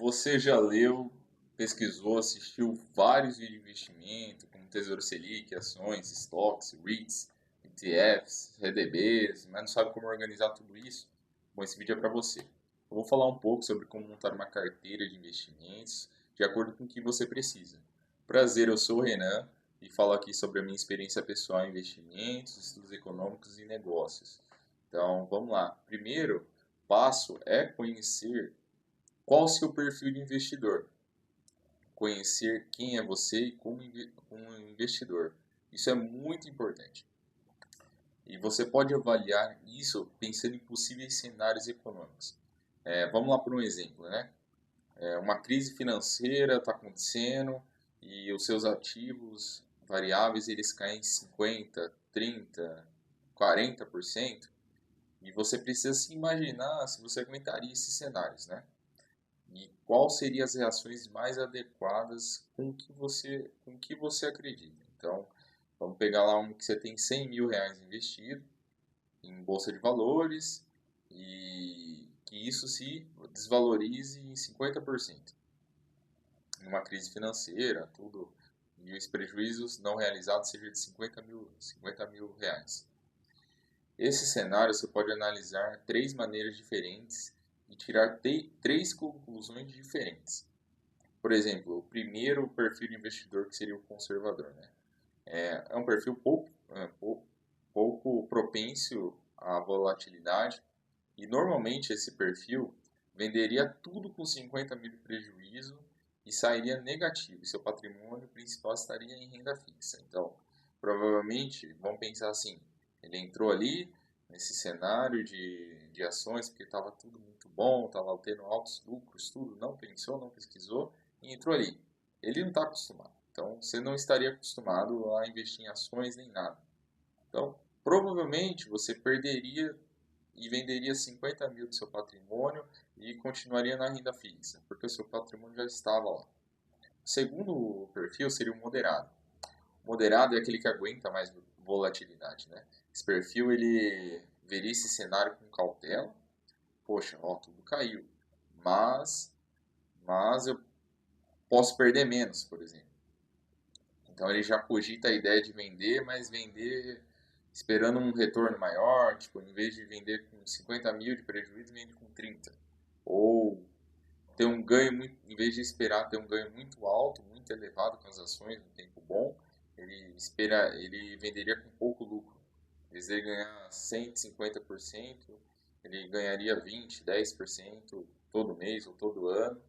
Você já leu, pesquisou, assistiu vários vídeos de investimento, como Tesouro Selic, ações, estoques, REITs, ETFs, CDBs, mas não sabe como organizar tudo isso? Bom, esse vídeo é para você. Eu vou falar um pouco sobre como montar uma carteira de investimentos de acordo com o que você precisa. Prazer, eu sou o Renan e falo aqui sobre a minha experiência pessoal em investimentos, estudos econômicos e negócios. Então, vamos lá. Primeiro passo é conhecer qual o seu perfil de investidor? Conhecer quem é você como investidor. Isso é muito importante. E você pode avaliar isso pensando em possíveis cenários econômicos. Vamos lá por um exemplo, né? Uma crise financeira está acontecendo e os seus ativos variáveis eles caem 50, 30, 40%. E você precisa se imaginar se você aguentaria esses cenários, né? E qual seriam as reações mais adequadas com o que você acredita. Então, vamos pegar lá um que você tem 100 mil reais investido em bolsa de valores e que isso se desvalorize em 50% numa crise financeira, tudo, e os prejuízos não realizados sejam de 50 mil reais. Esse cenário você pode analisar três maneiras diferentes e tirar três conclusões diferentes. Por exemplo, o primeiro perfil de investidor que seria o conservador, né? É um perfil pouco propenso à volatilidade e normalmente esse perfil venderia tudo com 50 mil de prejuízo e sairia negativo. E seu patrimônio principal estaria em renda fixa. Então, provavelmente, vamos pensar assim, ele entrou ali nesse cenário de ações porque estava tudo muito bom, estava tendo altos lucros, tudo, não pensou, não pesquisou e entrou ali. Ele não está acostumado. Então, você não estaria acostumado a investir em ações nem nada. Então, provavelmente você perderia e venderia 50 mil do seu patrimônio e continuaria na renda fixa, porque o seu patrimônio já estava lá. O segundo perfil seria o moderado. O moderado é aquele que aguenta mais volatilidade, né? Esse perfil ele veria esse cenário com cautela. Poxa, ó, tudo caiu, mas eu posso perder menos, por exemplo. Então ele já cogita a ideia de vender, mas vender esperando um retorno maior, tipo, em vez de vender com 50 mil de prejuízo, vende com 30. Ou ter um ganho, em vez de esperar ter um ganho muito alto, muito elevado com as ações no tempo bom, ele venderia com pouco lucro. Em vez de ele ganhar 150%, ele ganharia 20, 10% todo mês ou todo ano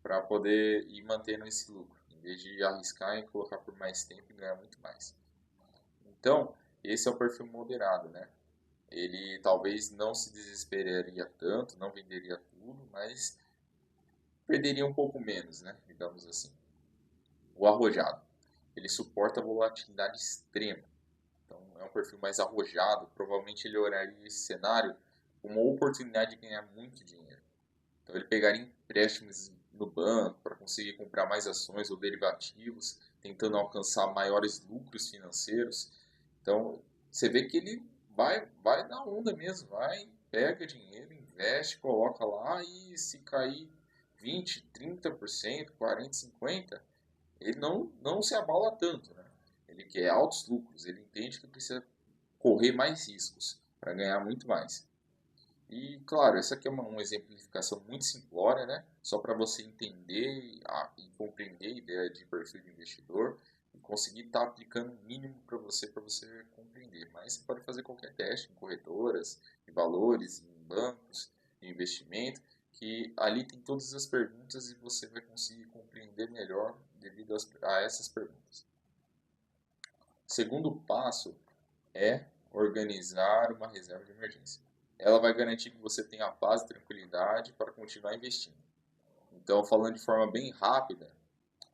para poder ir mantendo esse lucro, em vez de arriscar e colocar por mais tempo e ganhar muito mais. Então, esse é o perfil moderado, né? Ele talvez não se desesperaria tanto, não venderia tudo, mas perderia um pouco menos, né? Digamos assim. O arrojado, ele suporta a volatilidade extrema. Então, é um perfil mais arrojado, provavelmente ele olharia esse cenário como uma oportunidade de ganhar muito dinheiro. Então, ele pegaria empréstimos no banco para conseguir comprar mais ações ou derivativos, tentando alcançar maiores lucros financeiros. Então, você vê que ele vai na onda mesmo, vai, pega dinheiro, investe, coloca lá e se cair 20, 30%, 40, 50%, ele não se abala tanto, né? Ele quer altos lucros, ele entende que precisa correr mais riscos para ganhar muito mais. E, claro, essa aqui é uma exemplificação muito simplória, né? Só para você entender e compreender a ideia de perfil de investidor e conseguir estar aplicando o mínimo para você compreender. Mas você pode fazer qualquer teste em corretoras, de valores, em bancos, de investimento, que ali tem todas as perguntas e você vai conseguir compreender melhor devido a essas perguntas. O segundo passo é organizar uma reserva de emergência. Ela vai garantir que você tenha paz e tranquilidade para continuar investindo. Então, falando de forma bem rápida,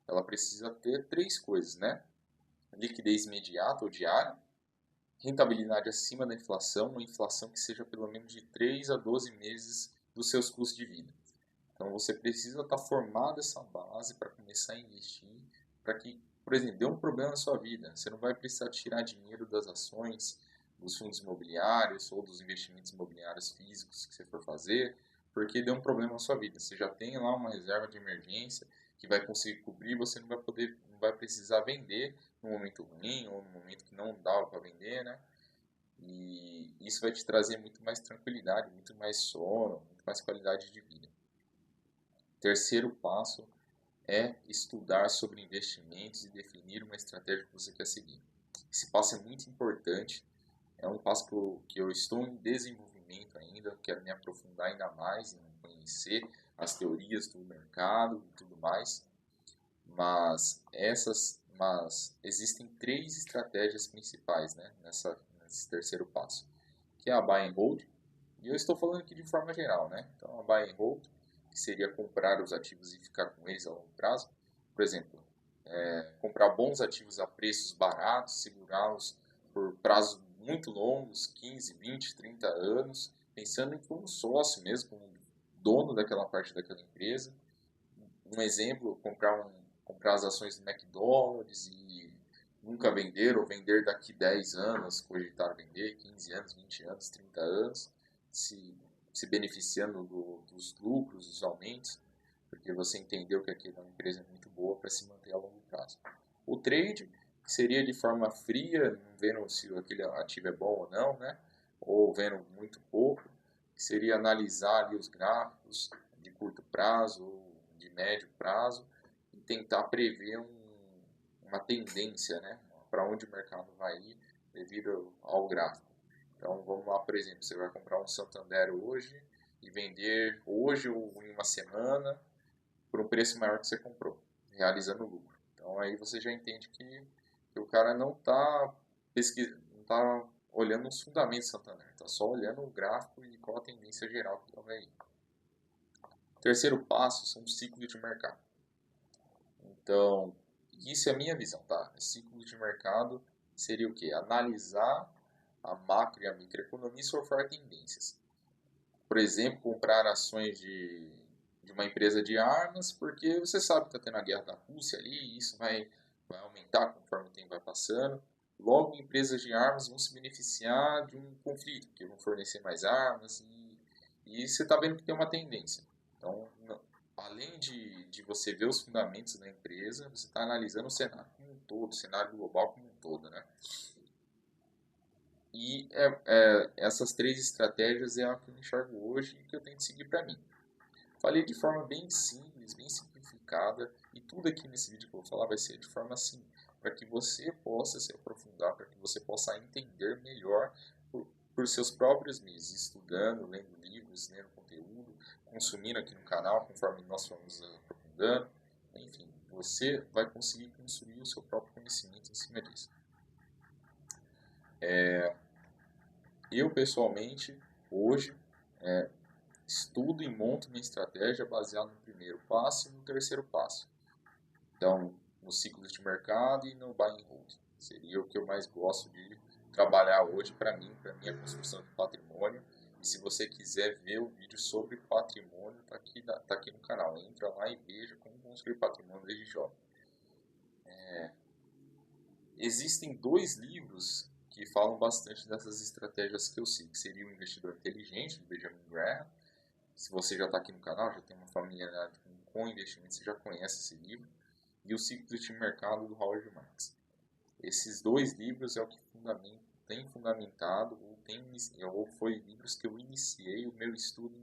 ela precisa ter três coisas, né? Liquidez imediata ou diária, rentabilidade acima da inflação, uma inflação que seja pelo menos de 3 a 12 meses dos seus custos de vida. Então, você precisa estar formado essa base para começar a investir, para que, por exemplo, dê um problema na sua vida. Você não vai precisar tirar dinheiro das ações, dos fundos imobiliários ou dos investimentos imobiliários físicos que você for fazer, porque deu um problema na sua vida. Você já tem lá uma reserva de emergência que vai conseguir cobrir, você não vai precisar vender no momento ruim ou no momento que não dava para vender, né? E isso vai te trazer muito mais tranquilidade, muito mais sono, muito mais qualidade de vida. Terceiro passo é estudar sobre investimentos e definir uma estratégia que você quer seguir. Esse passo é muito importante, é um passo que eu estou em desenvolvimento ainda, quero me aprofundar ainda mais em conhecer as teorias do mercado e tudo mais, mas existem três estratégias principais, né, nesse terceiro passo, que é a buy and hold, e eu estou falando aqui de forma geral, né? Então a buy and hold, que seria comprar os ativos e ficar com eles a longo prazo, por exemplo, comprar bons ativos a preços baratos, segurá-los por prazos muito longos, 15, 20, 30 anos, pensando em como sócio mesmo, como dono daquela parte daquela empresa. Um exemplo, comprar as ações do McDonald's e nunca vender ou vender daqui 10 anos, cogitar vender, 15 anos, 20 anos, 30 anos, se beneficiando dos lucros, dos aumentos, porque você entendeu que aquela empresa é muito boa para se manter a longo prazo. O trade, que seria de forma fria, não vendo se aquele ativo é bom ou não, né? Ou vendo muito pouco, que seria analisar ali os gráficos de curto prazo ou de médio prazo e tentar prever uma tendência, né? Para onde o mercado vai ir devido ao gráfico. Então vamos lá, por exemplo, você vai comprar um Santander hoje e vender hoje ou em uma semana por um preço maior que você comprou, realizando lucro. Então aí você já entende que o cara não está não tá olhando os fundamentos do Santander, está só olhando o gráfico e qual a tendência geral que vai aí. O terceiro passo são os ciclos de mercado. Então, isso é a minha visão, tá? Ciclo de mercado seria o quê? Analisar a macro e a microeconomia e surfar tendências. Por exemplo, comprar ações de uma empresa de armas, porque você sabe que está tendo a guerra da Rússia ali, e isso vai aumentar conforme o tempo vai passando. Logo, empresas de armas vão se beneficiar de um conflito, porque vão fornecer mais armas, e você está vendo que tem uma tendência. Então, além de você ver os fundamentos da empresa, você está analisando o cenário como um todo, o cenário global como um todo, né? E essas três estratégias é a que eu enxergo hoje e que eu tenho que seguir para mim. Falei de forma bem simples, bem simplificada, e tudo aqui nesse vídeo que eu vou falar vai ser de forma assim, para que você possa se aprofundar, para que você possa entender melhor por seus próprios meios, estudando, lendo livros, lendo conteúdo, consumindo aqui no canal, conforme nós vamos aprofundando. Enfim, você vai conseguir construir o seu próprio conhecimento em cima disso. Eu, pessoalmente, hoje, estudo e monto minha estratégia baseada no primeiro passo e no terceiro passo. Então, no ciclo de mercado e no buy and hold. Seria o que eu mais gosto de trabalhar hoje para mim, para minha construção de patrimônio. E se você quiser ver o vídeo sobre patrimônio, tá aqui no canal. Entra lá e veja como construir patrimônio desde jovem. Existem dois livros que falam bastante dessas estratégias que eu sigo, que seria o Investidor Inteligente, do Benjamin Graham. Se você já está aqui no canal, já tem uma familiaridade com investimentos, você já conhece esse livro. E o Ciclo de Mercado, do Howard Marks. Esses dois livros é o que tem fundamentado, ou foi livros que eu iniciei o meu estudo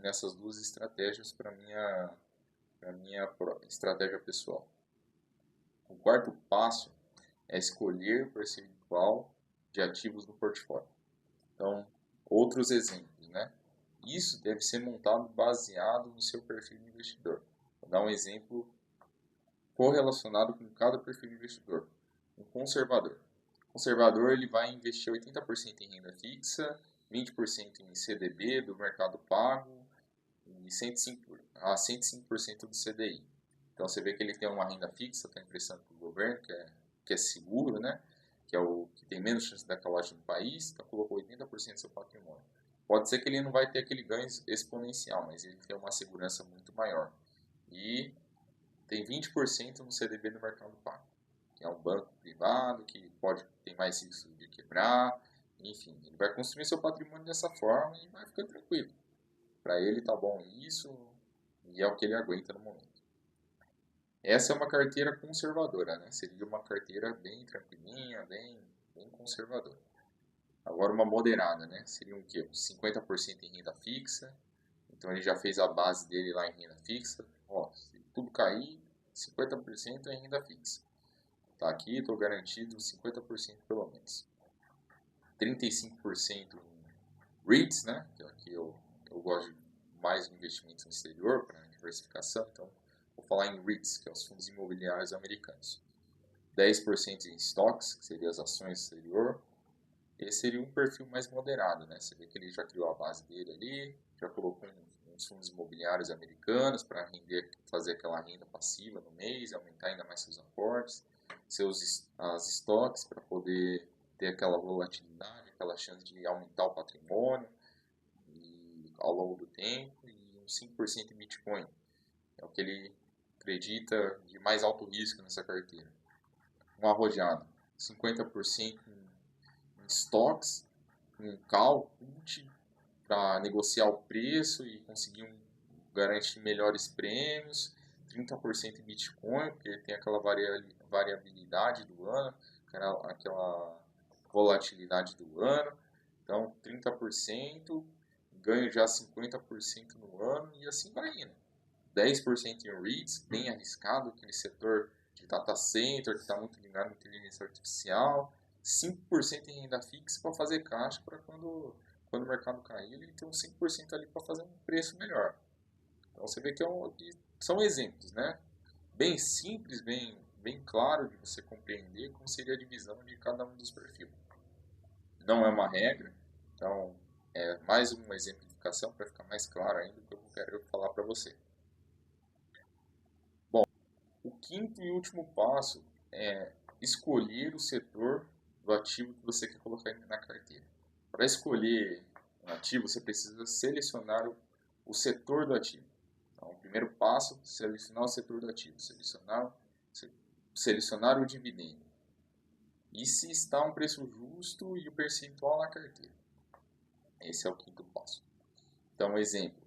nessas duas estratégias para minha estratégia pessoal. O quarto passo é escolher o percentual de ativos no portfólio. Então, outros exemplos, né? Isso deve ser montado baseado no seu perfil de investidor. Vou dar um exemplo correlacionado com cada perfil de investidor. Um conservador. O conservador ele vai investir 80% em renda fixa, 20% em CDB do mercado pago e 105% do CDI. Então você vê que ele tem uma renda fixa, está emprestando para o governo, que é seguro, né? Que é o que tem menos chance da calagem no país, então colocou 80% do seu patrimônio. Pode ser que ele não vai ter aquele ganho exponencial, mas ele tem uma segurança muito maior. E tem 20% no CDB do mercado pago, que é um banco privado que tem mais risco de quebrar. Enfim, ele vai construir seu patrimônio dessa forma e vai ficar tranquilo. para ele tá bom isso e é o que ele aguenta no momento. Essa é uma carteira conservadora, né? Seria uma carteira bem tranquilinha, bem conservadora. Agora uma moderada, né? Seria um quê? 50% em renda fixa. Então ele já fez a base dele lá em renda fixa. Ó, se tudo cair, 50% em renda fixa. Tá aqui, estou garantido 50% pelo menos. 35% em REITs, né? Que aqui eu gosto de mais investimentos no exterior para diversificação. Então vou falar em REITs, que são os fundos imobiliários americanos. 10% em stocks, que seriam as ações do exterior. Esse seria um perfil mais moderado, né? Você vê que ele já criou a base dele ali, já colocou uns fundos imobiliários americanos para fazer aquela renda passiva no mês, aumentar ainda mais seus aportes, as stocks para poder ter aquela volatilidade, aquela chance de aumentar o patrimônio ao longo do tempo, e uns 5% em Bitcoin. É o que ele acredita de mais alto risco nessa carteira. Uma arrojada, 50% em stocks, um call, put, para negociar o preço e conseguir garantir melhores prêmios, 30% em Bitcoin, porque tem aquela variabilidade do ano, aquela volatilidade do ano, então 30%, ganho já 50% no ano e assim vai indo. 10% em REITs, bem arriscado, aquele setor de data center que está muito ligado à inteligência artificial, 5% em renda fixa para fazer caixa para quando o mercado cair, ele tem uns 5% ali para fazer um preço melhor. Então você vê que são exemplos, né? Bem simples, bem claro de você compreender como seria a divisão de cada um dos perfis. Não é uma regra, então é mais uma exemplificação para ficar mais claro ainda o que eu quero falar para você. Bom, o quinto e último passo é escolher o setor do ativo que você quer colocar na carteira. Para escolher um ativo, você precisa selecionar o setor do ativo. Então, o primeiro passo, selecionar o setor do ativo, selecionar o dividendo. E se está um preço justo e o percentual na carteira. Esse é o quinto passo. Então, exemplo,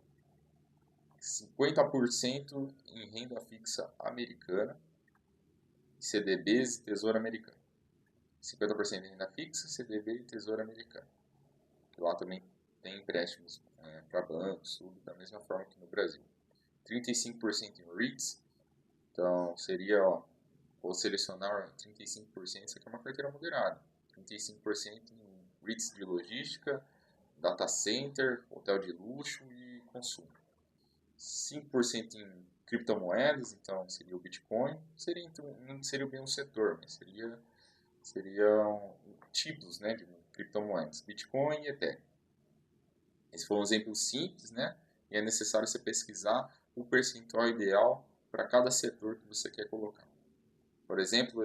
50% em renda fixa americana, CDBs e Tesouro Americano. 50% em renda fixa, CDB e Tesouro Americano. Lá também tem empréstimos para bancos, tudo da mesma forma que no Brasil. 35% em REITs, então seria, vou selecionar 35%, isso aqui é uma carteira moderada. 35% em REITs de logística, data center, hotel de luxo e consumo. 5% em criptomoedas, então seria o Bitcoin, não seria bem um setor, mas seriam tipos, né, de criptomoedas, Bitcoin e Ethereum. Esse foi um exemplo simples, né? E é necessário você pesquisar o percentual ideal para cada setor que você quer colocar. Por exemplo,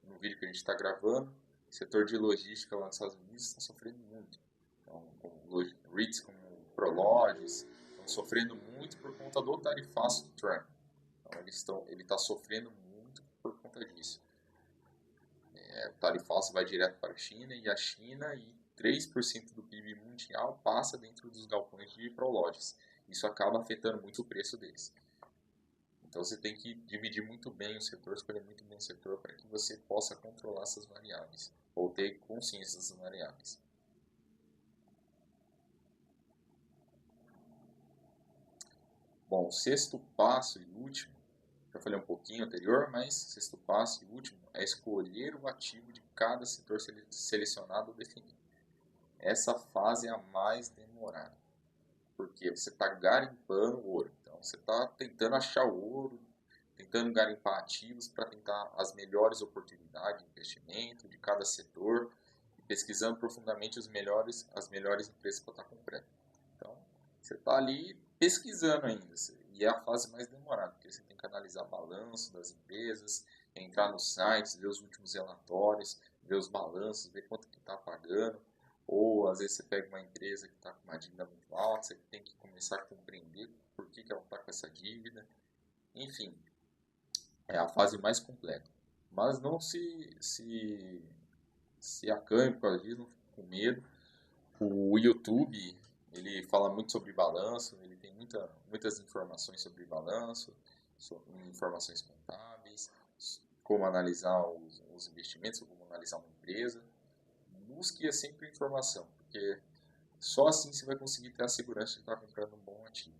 no vídeo que a gente está gravando, o setor de logística lá nos Estados Unidos está sofrendo muito. Então, REITs como Prologis estão sofrendo muito por conta do tarifaço do Trump. Então, ele está sofrendo muito por conta disso. O tarifaço vai direto para a China, e a China e 3% do PIB mundial passa dentro dos galpões de Prologis. Isso acaba afetando muito o preço deles. Então você tem que dividir muito bem o setor, escolher muito bem o setor para que você possa controlar essas variáveis, ou ter consciência dessas variáveis. Bom, o sexto passo e último, já falei um pouquinho anterior, mas sexto passo e último é escolher o ativo de cada setor selecionado ou definido. Essa fase é a mais demorada, porque você está garimpando ouro. Então você está tentando achar o ouro, tentando garimpar ativos para tentar as melhores oportunidades de investimento de cada setor e pesquisando profundamente as melhores empresas para estar comprando. Então você está ali pesquisando ainda, e é a fase mais demorada, porque você tem que analisar balanço das empresas, entrar nos sites, ver os últimos relatórios, ver os balanços, ver quanto que está pagando, ou às vezes você pega uma empresa que está com uma dívida muito alta, você tem que começar a compreender por que ela está com essa dívida, enfim, é a fase mais completa. Mas não se acanhe por causa disso, não fique com medo. O YouTube, Ele fala muito sobre balanço, ele tem muitas informações sobre balanço, informações contábeis, como analisar os investimentos, como analisar uma empresa. Busque sempre informação, porque só assim você vai conseguir ter a segurança de estar comprando um bom ativo.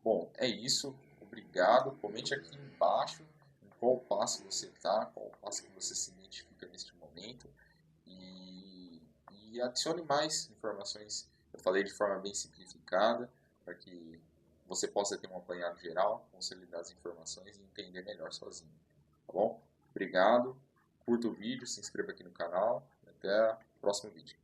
Bom, é isso. Obrigado. Comente aqui embaixo em qual passo você está, qual passo que você se identifica neste momento. E adicione mais informações. Eu falei de forma bem simplificada, para que você possa ter um apanhado geral, consolidar as informações e entender melhor sozinho. Tá bom? Obrigado. Curta o vídeo, se inscreva aqui no canal. Até o próximo vídeo.